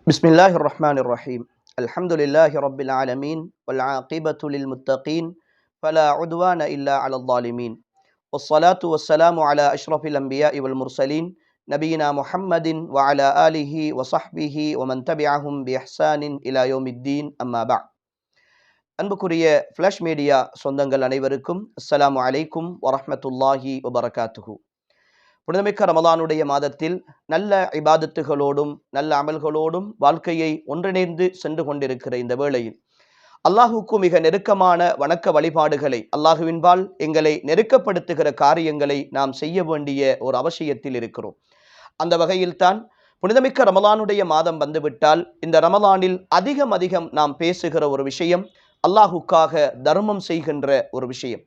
بسم الله الرحمن الرحيم الحمد لله رب العالمين والعاقبة للمتقين فلا عدوان إلا على الظالمين والصلاة والسلام على أشرف الأنبياء والمرسلين نبينا محمد وعلى آله وصحبه ومن تبعهم بإحسان إلى يوم الدين أما بعد அன்புக்குரிய flash media சொந்தங்கள் அனைவருக்கும் அஸ்ஸலாமு அலைக்கும் வரஹ்மத்துல்லாஹி வபரகாத்துஹு. புனிதமிக்க ரமலானுடைய மாதத்தில் நல்ல இபாதத்துகளோடும் நல்ல அமல்களோடும் வாழ்க்கையை ஒன்றிணைந்து சென்று கொண்டிருக்கிற இந்த வேளையில் அல்லாஹுக்கு மிக நெருக்கமான வணக்க வழிபாடுகளை அல்லாஹுவின்பால் எங்களை நெருக்கப்படுத்துகிற காரியங்களை நாம் செய்ய வேண்டிய ஒரு அவசியத்தில் இருக்கிறோம். அந்த வகையில்தான் புனிதமிக்க ரமலானுடைய மாதம் வந்துவிட்டால் இந்த ரமலானில் அதிகம் நாம் பேசுகிற ஒரு விஷயம் அல்லாஹுக்காக தர்மம் செய்கின்ற ஒரு விஷயம்.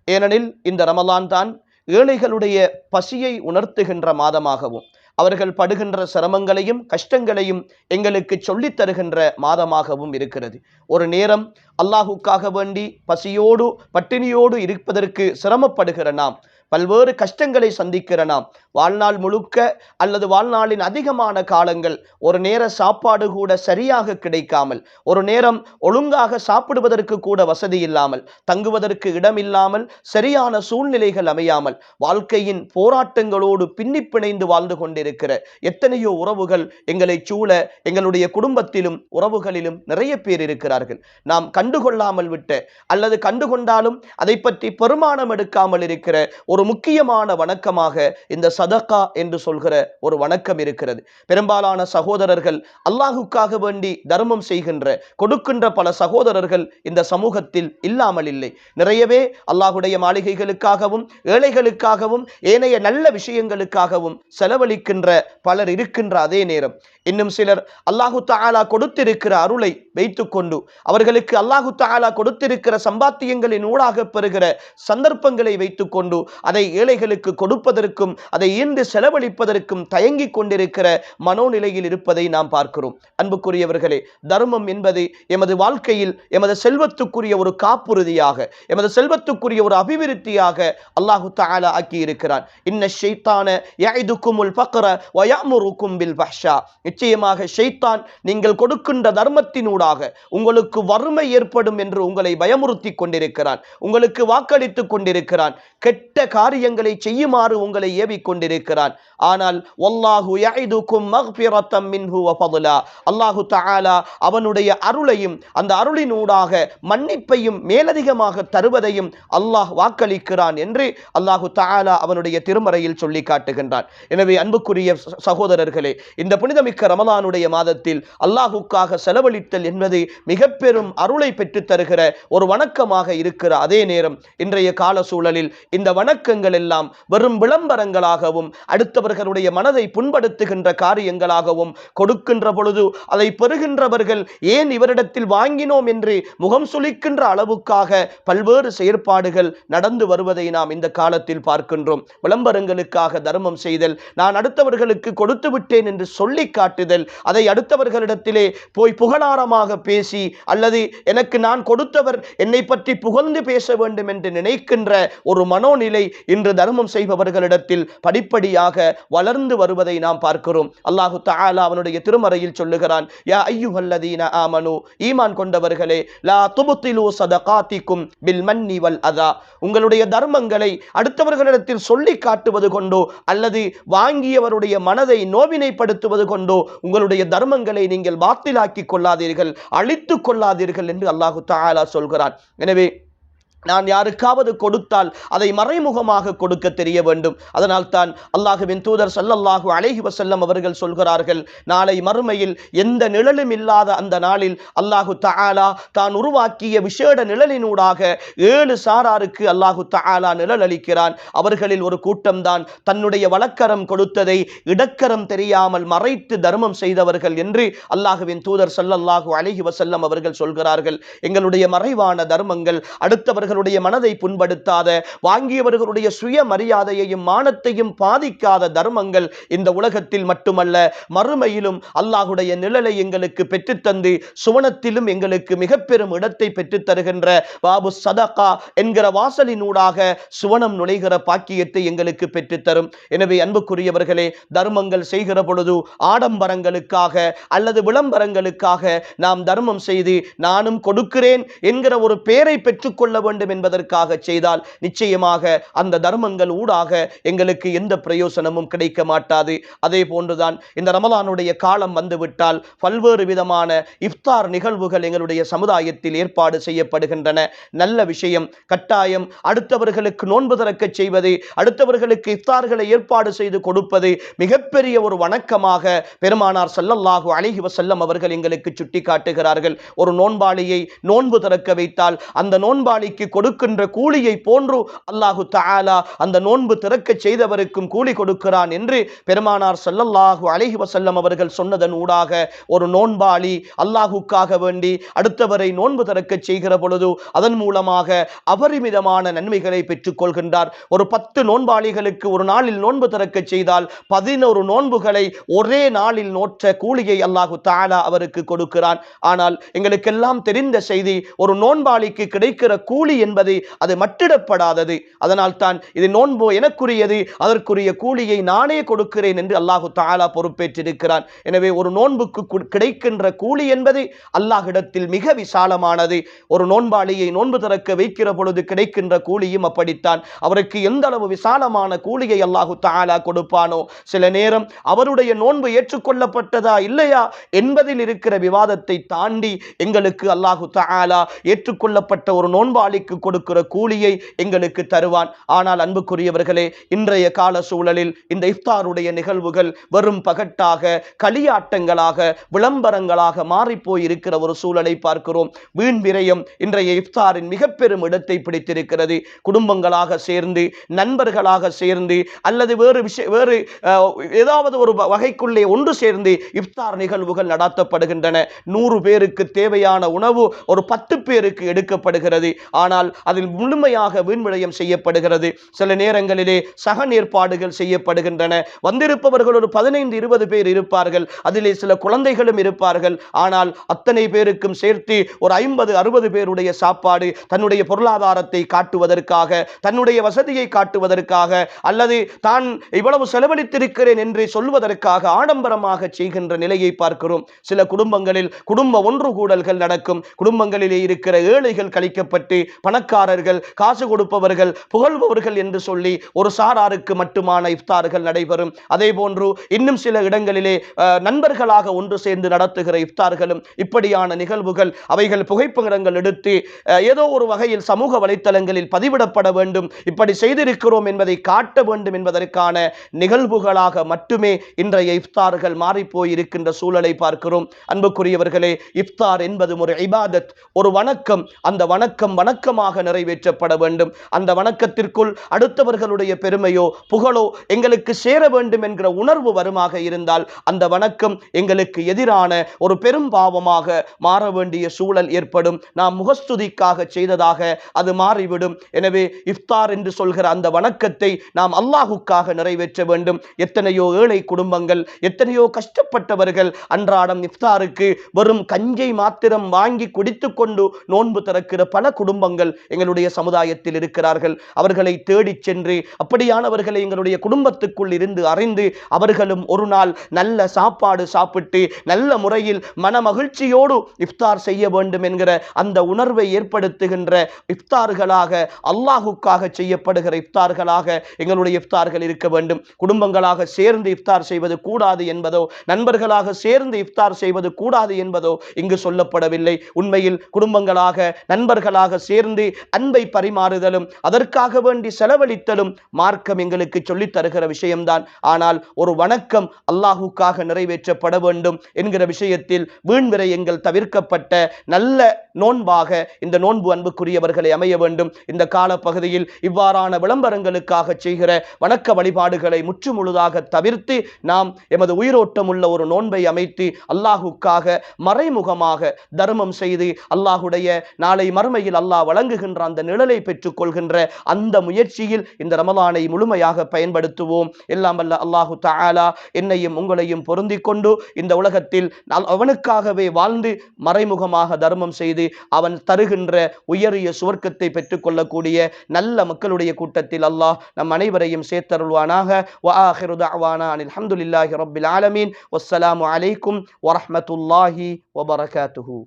ஏனெனில் இந்த ரமலான் தான் ஏழைகளுடைய பசியை உணர்த்துகின்ற மாதமாகவும் அவர்கள் படுகின்ற சிரமங்களையும் கஷ்டங்களையும் எங்களுக்கு சொல்லித் தருகின்ற மாதமாகவும் இருக்கிறது. ஒரு நேரம் அல்லாஹுக்காக வேண்டி பசியோடு பட்டினியோடு இருப்பதற்கு சிரமப்படுகிற நாம், பல்வேறு கஷ்டங்களை சந்திக்கிற நாம், வாழ்நாள் முழுக்க அல்லது வாழ்நாளின் அதிகமான காலங்கள் ஒரு நேர சாப்பாடு கூட சரியாக கிடைக்காமல், ஒரு நேரம் ஒழுங்காக சாப்பிடுவதற்கு கூட வசதி இல்லாமல், தங்குவதற்கு இடமில்லாமல், சரியான சூழ்நிலைகள் அமையாமல் வாழ்க்கையின் போராட்டங்களோடு பின்னி பிணைந்து வாழ்ந்து கொண்டிருக்கிற எத்தனையோ உறவுகள் எங்களை சூழ எங்களுடைய குடும்பத்திலும் உறவுகளிலும் நிறைய பேர் இருக்கிறார்கள். நாம் கண்டுகொள்ளாமல் விட்ட அல்லது கண்டுகொண்டாலும் அதை பற்றி பெருமானம் எடுக்காமல் இருக்கிற ஒரு முக்கியமான வணக்கமாக இந்த சதகா என்று சொல்கிற ஒரு வணக்கம் இருக்கிறது. பெரும்பாலான சகோதரர்கள் அல்லாஹுக்காக வேண்டி தர்மம் செய்கின்ற கொடுக்கின்ற பல சகோதரர்கள் இந்த சமூகத்தில் இல்லாமல் இல்லை. நிறையவே அல்லாஹுடைய மாளிகைகளுக்காகவும் ஏழைகளுக்காகவும் ஏனைய நல்ல விஷயங்களுக்காகவும் செலவழிக்கின்ற பலர் இருக்கின்ற அதே நேரம் இன்னும் சிலர் அல்லாஹு தஆலா கொடுத்திருக்கிற அருளை வைத்துக்கொண்டு அவர்களுக்கு அல்லாஹு தஆலா கொடுத்திருக்கிற சம்பாத்தியங்களின் ஊடாக பெறுகிற சந்தர்ப்பங்களை வைத்துக்கொண்டு அதை ஏழைகளுக்கு கொடுப்பதற்கும் அதை ஈண்டு செலவழிப்பதற்கும் தயங்கிக் கொண்டிருக்கிற மனோநிலையில் இருப்பதை நாம் பார்க்கிறோம். அன்புக்குரியவர்களே, தர்மம் என்பது எமது வாழ்க்கையில் எமது செல்வத்துக்குரிய ஒரு காப்புறுதியாக, எமது செல்வத்துக்குரிய ஒரு அபிவிருத்தியாக அல்லாஹு தஆலா ஆக்கி இருக்கிறான். இன்ன ஷைத்தான யஇதுகுமுல் ஃபக்ர வ யஅமுருகும் பில் ஃபஹ்ஷா. நிச்சயமாக ஷைத்தான் நீங்கள் கொடுக்கின்ற தர்மத்தினூடாக உங்களுக்கு வறுமை ஏற்படும் என்று உங்களை பயமுறுத்தி கொண்டிருக்கிறான், உங்களுக்கு வாக்களித்துக் கொண்டிருக்கிறான், கெட்ட காரியங்களை செய்யுமாறு உங்களை ஏவிக் கொண்டிருக்கிறான். ஆனால் வல்லாஹு யஇதுகும் மக்ஃபிரத்தம் மின்ஹு வ ஃபضலா. அல்லாஹு தஆலா அவனுடைய அருளையும் அந்த அருளினூடாக மன்னிப்பையும் மேலதிகமாக தருவதையும் அல்லாஹ் வாக்களிக்கிறான் என்று அல்லாஹு தஆலா அவனுடைய திருமறையில் சொல்லி காட்டுகின்றான். எனவே அன்புக்குரிய சகோதரர்களே, இந்த புனிதமிக்க ரமலானுடைய மாதத்தில் அல்லாஹுக்காக செலவழித்தல் என்பது மிக பெரும் அருளை பெற்றுத் தருகிற ஒரு வணக்கமாக இருக்கிற அதே நேரம் இன்றைய கால சூழலில் இந்த வணக்கங்கள் எல்லாம் வெறும் விளம்பரங்களாகவும் அடுத்தவர்களுடைய மனதை புண்படுத்துகின்ற காரியங்களாகவும், கொடுக்கின்ற பொழுது அதை பெறுகின்றவர்கள் ஏன் இவரிடத்தில் வாங்கினோம் என்று முகம் சுளிக்கின்ற அளவுக்காக பல்வேறு செயற்பாடுகள் நடந்து வருவதை நாம் இந்த காலத்தில் பார்க்கின்றோம். விளம்பரங்களுக்காக தர்மம் செய்தல், நான் அடுத்தவர்களுக்கு கொடுத்து விட்டேன் என்று சொல்லி காட்டுதல், அதை அடுத்தவர்களிடத்திலே போய் புகழாரமாக பேசி அல்லது எனக்கு நான் கொடுத்தவர் என்னை பற்றி புகழ்ந்து பேச வேண்டும் என்று நினைக்கின்ற ஒரு மனோநிலை இன்று தர்மம் செய்பவர்களிடத்தில் படிப்படியாக வளர்ந்து வருவதை நாம் பார்க்கிறோம். அல்லாஹு தஆலா அவனுடைய திருமறையில் சொல்லுகிறான், யா அய்யுஹல்லதீன ஆமனு, ஈமான் கொண்டவர்களே, லா துப்திலு ஸதகாத்திக்கும் பில் மன்னி வல் அதா. உங்களுடைய தர்மங்களை அடுத்தவர்களிடத்தில் சொல்லி காட்டுவது கொண்டோ அல்லது வாங்கியவருடைய மனதை நோவினைப்படுத்துவது கொண்டோ உங்களுடைய தர்மங்களை நீங்கள் பாத்திலாக்கி கொள்ளாதீர்கள், அழித்துக் கொள்ளாதீர்கள் என்று அல்லாஹு தஆலா சொல்கிறான். எனவே நான் யாருக்காவது கொடுத்தால் அதை மறைமுகமாக கொடுக்க தெரிய வேண்டும். அதனால் தான் அல்லாஹுவின் தூதர் ஸல்லல்லாஹு அலைஹி வஸல்லம் அவர்கள் சொல்கிறார்கள், நாளை மறுமையில் எந்த நிழலும் இல்லாத அந்த நாளில் அல்லாஹு தஆலா தான் உருவாக்கிய விசேட நிழலினூடாக 7 சாராருக்கு அல்லாஹு தஆலா நிழல் அளிக்கிறான். அவர்களில் ஒரு கூட்டம்தான் தன்னுடைய வலக்கரம் கொடுத்ததை இடக்கரம் தெரியாமல் மறைத்து தர்மம் செய்தவர்கள் என்று அல்லாஹுவின் தூதர் ஸல்லல்லாஹு அலைஹி வஸல்லம் அவர்கள் சொல்கிறார்கள். எங்களுடைய மறைவான தர்மங்கள் அடுத்தவர்கள் கொடுத்தவர்களுடைய மனதை புண்படுத்தாத, வாங்கியவர்களுடைய சுய மரியாதையையும் மானத்தையும் பாதிக்காத தர்மங்கள் இந்த உலகத்தில் மட்டுமல்ல மறுமையிலும் அல்லாஹ்வுடைய நிழலை எங்களுக்கு பெற்றுத்தந்து சுவனத்திலும் எங்களுக்கு மிக பெரும் இடத்தை பெற்றுத் தருகின்ற பாபு சதகா என்கிற வாசலினூடாக சுவனம் நுழைகிற பாக்கியத்தை எங்களுக்கு பெற்றுத்தரும். எனவே அன்புக்குரியவர்களே, தர்மங்கள் செய்கிற பொழுது ஆடம்பரங்களுக்காக அல்லது விளம்பரங்களுக்காக நாம் தர்மம் செய்து நானும் கொடுக்கிறேன் என்கிற ஒரு பெயரை பெற்றுக்கொள்ள வேண்டும் என்பதற்காக செய்தால் நிச்சயமாக அந்த தர்மங்கள் ஊடாக எங்களுக்கு எந்த பிரயோசனமும் கிடைக்க மாட்டாது. அதே போன்றுதான் இந்த ரமலானுடைய காலம் வந்துவிட்டால் பல்வேறு விதமான இஃப்தார் நிகழ்வுகள் எங்களுடைய சமுதாயத்தில் ஏற்பாடு செய்யப்படுகின்றன. நல்ல விஷயம். கட்டாயம் அடுத்தவர்களுக்கு நோன்பு திறக்க செய்வது, அடுத்தவர்களுக்கு இஃப்தார்களை ஏற்பாடு செய்து கொடுப்பது மிகப்பெரிய ஒரு வணக்கமாக பெருமானார் ஸல்லல்லாஹு அலைஹி வஸல்லம் அவர்கள் எங்களுக்கு சுட்டி காட்டுகிறார்கள். ஒரு நோன்பாளியை நோன்பு திறக்க வைத்தால் அந்த நோன்பாளிக்கு கொடுக்கின்ற கூலியை போன்று அல்லாஹு தஆலா அந்த நோன்பு திறக்க செய்தவருக்கும் கூலி கொடுக்கிறான் என்று பெருமானார் ஸல்லல்லாஹு அலைஹி வஸல்லம் அவர்கள் சொன்னதன் ஊடாக ஒரு நோன்பாளி அல்லாஹுக்காக வேண்டி அடுத்தவரை நோன்பு திறக்க செய்கிற பொழுது அதன் மூலமாக அபரிமிதமான நன்மைகளை பெற்றுக் கொள்கின்றார். ஒரு 10 நோன்பாளிகளுக்கு ஒரு நாளில் நோன்பு திறக்க செய்தால் 11 நோன்புகளை ஒரே நாளில் நோற்ற கூலியை அல்லாஹு தஆலா அவருக்கு கொடுக்கிறான். ஆனால் எங்களுக்கெல்லாம் தெரிந்த செய்தி, ஒரு நோன்பாளிக்கு கிடைக்கிற கூலி என்பது அது மட்டிடப்படாதது. அதனால் தான் இது நோன்பு எனக்குரியது, அதற்குரிய கூலியை நானே கொடுக்கிறேன் என்று அல்லாஹு தஆலா பொறுப்பேற்றிருக்கிறான். எனவே ஒரு நோன்புக்கு கிடைக்கின்ற கூலி என்பது அல்லாஹ்விடத்தில் மிக விசாலமானது. ஒரு நோன்பாளியை நோன்பு திறக்க வைக்கிற பொழுது கிடைக்கின்ற கூலியும் அப்படித்தான். அவருக்கு எந்த அளவு விசாலமான கூலியை அல்லாஹு தஆலா கொடுப்பானோ, சில நேரம் அவருடைய நோன்பு ஏற்றுக்கொள்ளப்பட்டதா இல்லையா என்பதில் இருக்கிற விவாதத்தை தாண்டி எங்களுக்கு அல்லாஹு தஆலா ஏற்றுக்கொள்ளப்பட்ட ஒரு நோன்பாளிக்கு கொடுக்கிற கூலியை எங்களுக்கு தருவான். ஆனால் அன்புக்குரியவர்களே, இன்றைய கால சூழலில் இந்த இஃப்தாருடைய நிகழ்வுகள் வெறும் பகட்டாக, களியாட்டங்களாக, விளம்பரங்களாக மாறிப்போய் இருக்கிற ஒரு சூழலை பார்க்கிறோம். வீண் விரயம் இன்றைய இஃப்தாரின் மிக பெரும் இடத்தை பிடித்திருக்கிறது. குடும்பங்களாக சேர்ந்து, நண்பர்களாக சேர்ந்து அல்லது வேறு ஏதாவது ஒரு வகைக்குள்ளே ஒன்று சேர்ந்து இஃப்தார் நிகழ்வுகள் நடத்தப்படுகின்றன. 100 பேருக்கு தேவையான உணவு ஒரு 10 பேருக்கு எடுக்கப்படுகிறது. ஆனால் அதில் முழுமையாக வீண்விரயம் செய்யப்படுகிறது. சில நேரங்களிலே சகன் ஏற்பாடுகள் செய்யப்படுகின்றன. வந்திருப்பவர்கள் ஒரு 15-20 பேர் இருப்பார்கள். அதிலே சில குழந்தைகளும் இருப்பார்கள். ஆனால் அத்தனை பேருக்கும் சேர்த்து ஒரு 50-60 பேருடைய சாப்பாடு தன்னுடைய பொருளாதாரத்தை காட்டுவதற்காக, தன்னுடைய வசதியை காட்டுவதற்காக அல்லது தான் இவ்வளவு செலவழித்திருக்கிறேன் என்று சொல்வதற்காக ஆடம்பரமாக செய்கின்ற நிலையை பார்க்கிறோம். சில குடும்பங்களில் குடும்ப ஒன்று கூடல்கள் நடக்கும். குடும்பங்களிலே இருக்கிற ஏழைகள் கழிக்கப்பட்டு பணக்காரர்கள், காசு கொடுப்பவர்கள், புகழ்பவர்கள் என்று சொல்லி ஒரு சாராருக்கு மட்டுமான இஃப்தார்கள் நடைபெறும். அதே போன்று இன்னும் சில இடங்களிலே நண்பர்களாக ஒன்று சேர்ந்து நடத்துகிற இஃப்தார்களும் இப்படியான நிகழ்வுகள், அவைகள் புகைப்படங்கள் எடுத்து ஏதோ ஒரு வகையில் சமூக வலைத்தளங்களில் பதிவிடப்பட வேண்டும், இப்படி செய்திருக்கிறோம் என்பதை காட்ட வேண்டும் என்பதற்கான நிகழ்வுகளாக மட்டுமே இன்றைய இஃப்தார்கள் மாறிப்போய் இருக்கின்ற சூழலை பார்க்கிறோம். அன்புக்குரியவர்களே, இஃப்தார் என்பது ஒரு இபாதத், ஒரு வணக்கம். அந்த வணக்கம் வணக்கமாக நிறைவேற்றப்பட வேண்டும். அந்த வணக்கத்திற்குள் அடுத்தவர்களுடைய பெருமையோ புகழோ எங்களுக்கு சேர வேண்டும் என்கிற உணர்வு வருமாக இருந்தால் அந்த வணக்கம் எங்களுக்கு எதிரான ஒரு பெரும் பாவமாக மாற வேண்டிய சூழல் ஏற்படும். நாம் முகஸ்துதிக்காக செய்ததாக அது மாறிவிடும். எனவே இஃப்தார் என்று சொல்கிற அந்த வணக்கத்தை நாம் அல்லாஹுக்காக நிறைவேற்ற வேண்டும். எத்தனையோ ஏழை குடும்பங்கள், எத்தனையோ கஷ்டப்பட்டவர்கள் அன்றாடம் இஃப்தாருக்கு வெறும் கஞ்சை மாத்திரம் வாங்கி குடித்துக் கொண்டு நோன்பு திறக்கிற பல குடும்பங்கள் எங்களுடைய சமுதாயத்தில் இருக்கிறார்கள். அவர்களை தேடி சென்று அப்படியானவர்களை எங்களுடைய குடும்பத்துக்குள் இருந்து அறிந்து அவர்களும் ஒரு நாள் நல்ல சாப்பாடு சாப்பிட்டு நல்ல முறையில் மன மகிழ்ச்சியோடு இஃப்தார் செய்ய வேண்டும் என்கிற அந்த உணர்வை ஏற்படுத்துகின்ற இஃப்தார்களாக, அல்லாஹுக்காக செய்யப்படுகிற இஃப்தார்களாக எங்களுடைய இஃப்தார்கள் இருக்க வேண்டும். குடும்பங்களாக சேர்ந்து இஃப்தார் செய்வது கூடாது என்பதோ, நண்பர்களாக சேர்ந்து இஃப்தார் செய்வது கூடாது என்பதோ இங்கு சொல்லப்படவில்லை. உண்மையில் குடும்பங்களாக, நண்பர்களாக சேர்ந்து அன்பை பரிமாறுதலும் அதற்காக வேண்டி செலவழித்தலும் மார்க்கம் எங்களுக்கு சொல்லித் தருகிற விஷயம்தான். ஆனால் ஒரு வணக்கம் அல்லாஹுக்காக நிறைவேற்றப்பட வேண்டும் என்கிற விஷயத்தில் வீண் விரயங்கள் தவிர்க்கப்பட்ட நல்ல நோன்பாக இந்த நோன்பு அன்புக்குரியவர்களை அமைய வேண்டும். இந்த கால பகுதியில் இவ்வாறான விளம்பரங்களுக்காக செய்கிற வணக்க வழிபாடுகளை முற்றுமுழுதாக தவிர்த்து நாம் எமது உயிரோட்டம் உள்ள ஒரு நோன்பை அமைத்து அல்லாஹுக்காக மறைமுகமாக தர்மம் செய்து அல்லாஹுடைய நாளை மறுமையில் அல்லாஹ் வழங்குகின்ற அந்த நிழலை பெற்றுக்கொள்கின்ற அந்த முயற்சியில் இந்த ரமலானை முழுமையாக பயன்படுத்துவோம். எல்லாம் வல்ல அல்லாஹு தஆலா என்னையும் உங்களையும் பொருந்திக் கொண்டு இந்த உலகத்தில் அவனுக்காகவே வாழ்ந்து மறைமுகமாக தர்மம் செய்து அவன் தருகின்ற உயரிய சுவர்க்கத்தை பெற்றுக்கொள்ளக்கூடிய நல்ல மக்களுடைய கூட்டத்தில் அல்லாஹ் நம் அனைவரையும் சேர்த்தருள்வானாக. வ ஆகிரு தஅவானா அல்ஹம்துலில்லாஹி ரப்பில் ஆலமீன். வஸ்ஸலாமு அலைக்கும் வரஹ்மத்துல்லாஹி வபரகாத்துஹு.